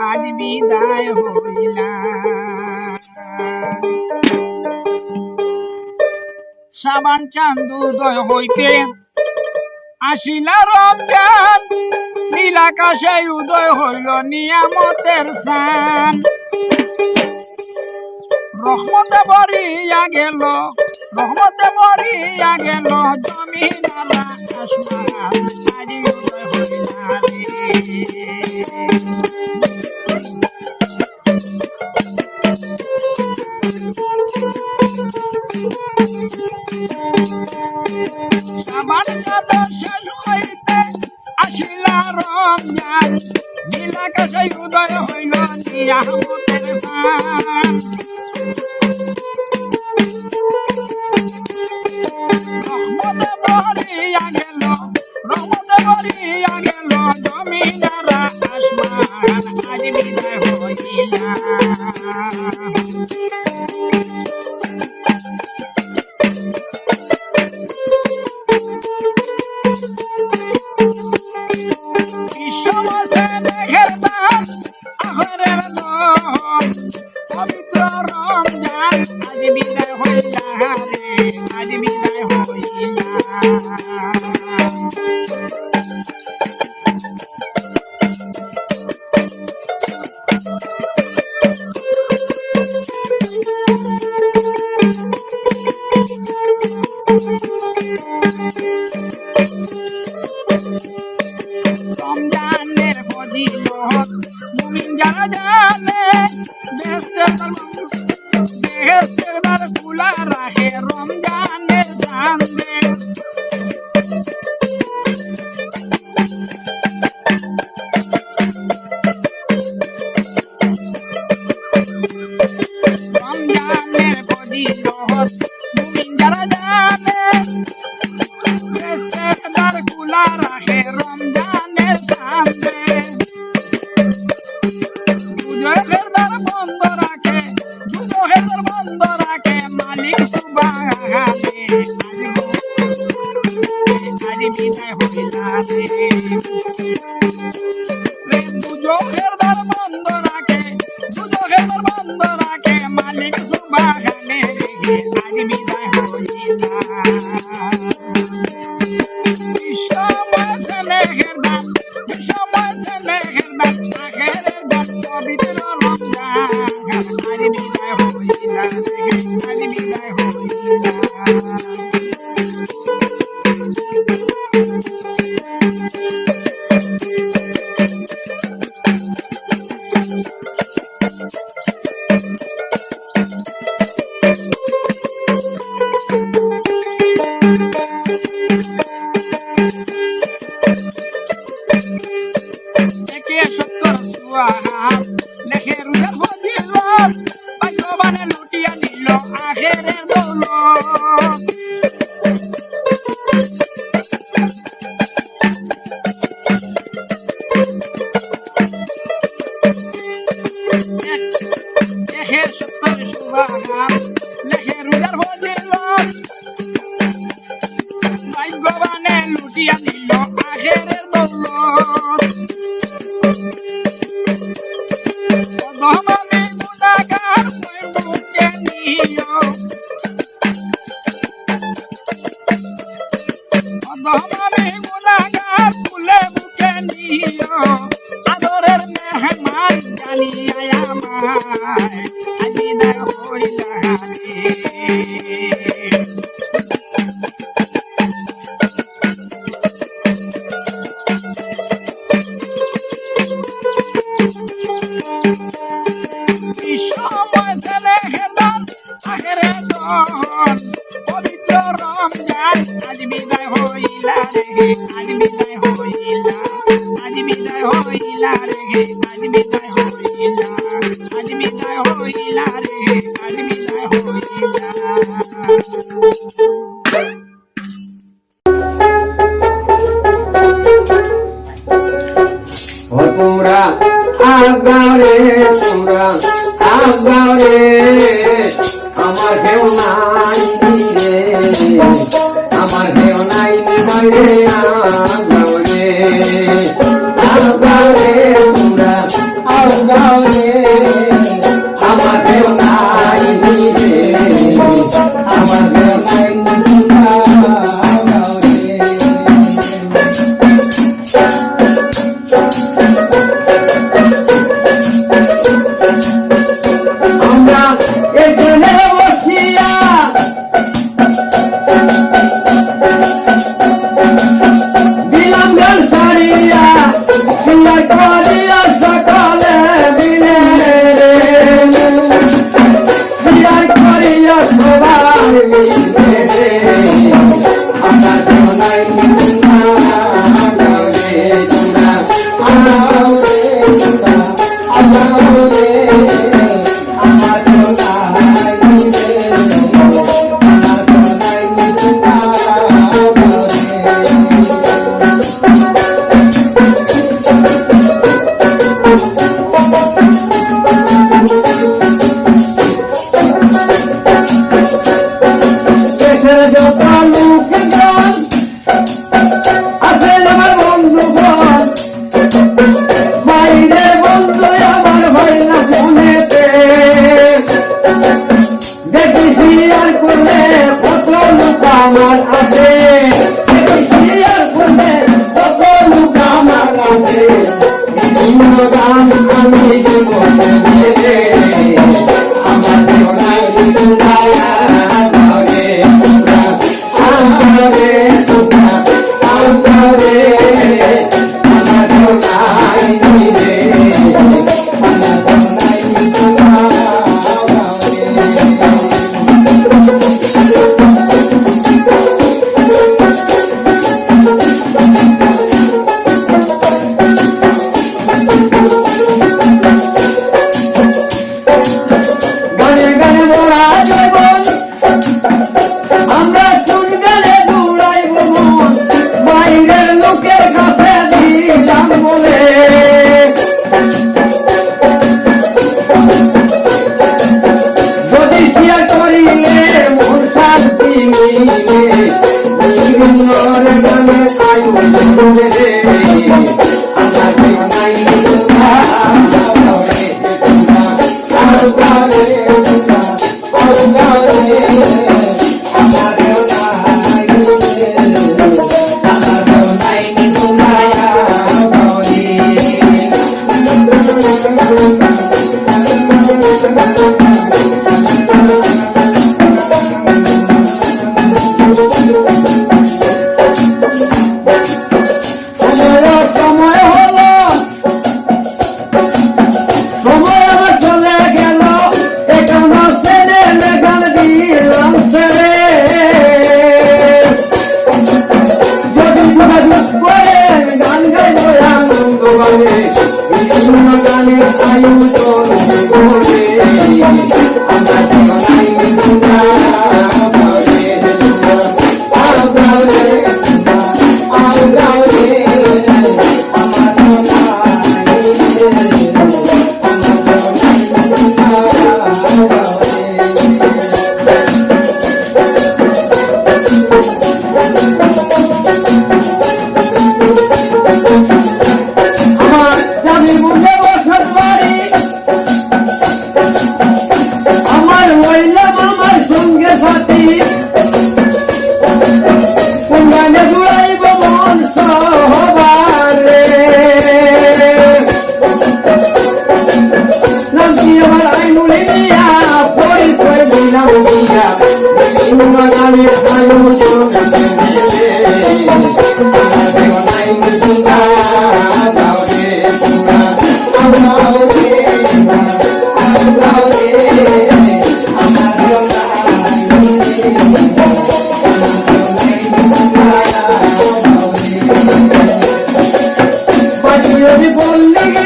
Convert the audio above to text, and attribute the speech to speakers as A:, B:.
A: আজ বিদায় হইলাম। শ্রাবণ চান্দুদয় হইতে আসিলা রমজান, নীল আকাশে উদয় হইল নিয়ামতের সান। রহমতে ভরিয়া গেল, রহমতে ভরিয়া গেল জমিন আর আসমান, আজ উদয় হইলা রে। শ্রাবণ চাঁদের শেষ হইতে আসিলা রমজান, নীল আকাশে উদয় হইল নিয়ামতের সান। রহমতে ভরিয়া গেল, রহমতে ভরিয়া গেল জমিন আর আসমান, আজ বিদায় হইলা। পবিত্র রমজান আজ বিদায় হইলা রে, আজ বিদায় হইলা। রমজানের ফজিলত মুমিন যারা জানে, বেহেশতের দ্বার খোলা রাখে রমজানের চাঁদে। রমজানের ফজিলত মুমিন যারা জানে, বেহেশতের দ্বার খোলা রাখে রমজানের চাঁদে। দুজখের দ্বার বন্ধ রাখে, দুজখের দ্বার বন্ধ রাখে মালিক সুবহানে, আজ বিদায় হইলা রে। দুজখের দ্বার বন্ধ রাখে, দুজখের দ্বার বন্ধ রাখে মালিক সুবহানে, আজ বিদায় হইলা। সময় স্নেহের দান, সময় স্নেহের দান, আখেরের দান পবিত্র রমজান, আজ বিদায় হইলা রে, আজ বিদায় হইলা। একে সত্তর সুয়াহাব লেখে রুজার ফজিলত, ভাগ্যবানে লুটিয়া নিল আখেরের দৌলত। একে সত্তর সুয়াহাব লেখে রুজার ফজিলত, ভাগ্যবানে লুটিয়া নিল আখেরের দৌলত। অধমামি গুনাহগার বুকে নিও, অধমামি গুনাহগার ফুলে বুকে নিও, আদরের মেহমান জানিয়া আমায়, আজ বিদায় হইলা রে। সময় স্নেহের দান, আখেরের ধন, পবিত্র রমজান আজ বিদায় হইলা রে, আজ বিদায় হইলা, আজ বিদায় হইলা রে, আজ বিদায় হইলা, আজ বিদায় হইলা রে, আজ বিদায় হইলা।
B: তোমরা আগাও রে, তোমরা আগাও রে, আমার হেও নাই রে, আমার হেও নাই রে, আগাও রে, তোমরা আগাও আমার আছে শেয়ার করবে কত লোক আমার আছে বিভিন্ন গান আমি দেব নিয়ে আমার দেওয়াই দুনিয়া করে আমরে আমরে আমার দেওয়াই নিয়ে আমার দেওয়াই দুনিয়া
A: But you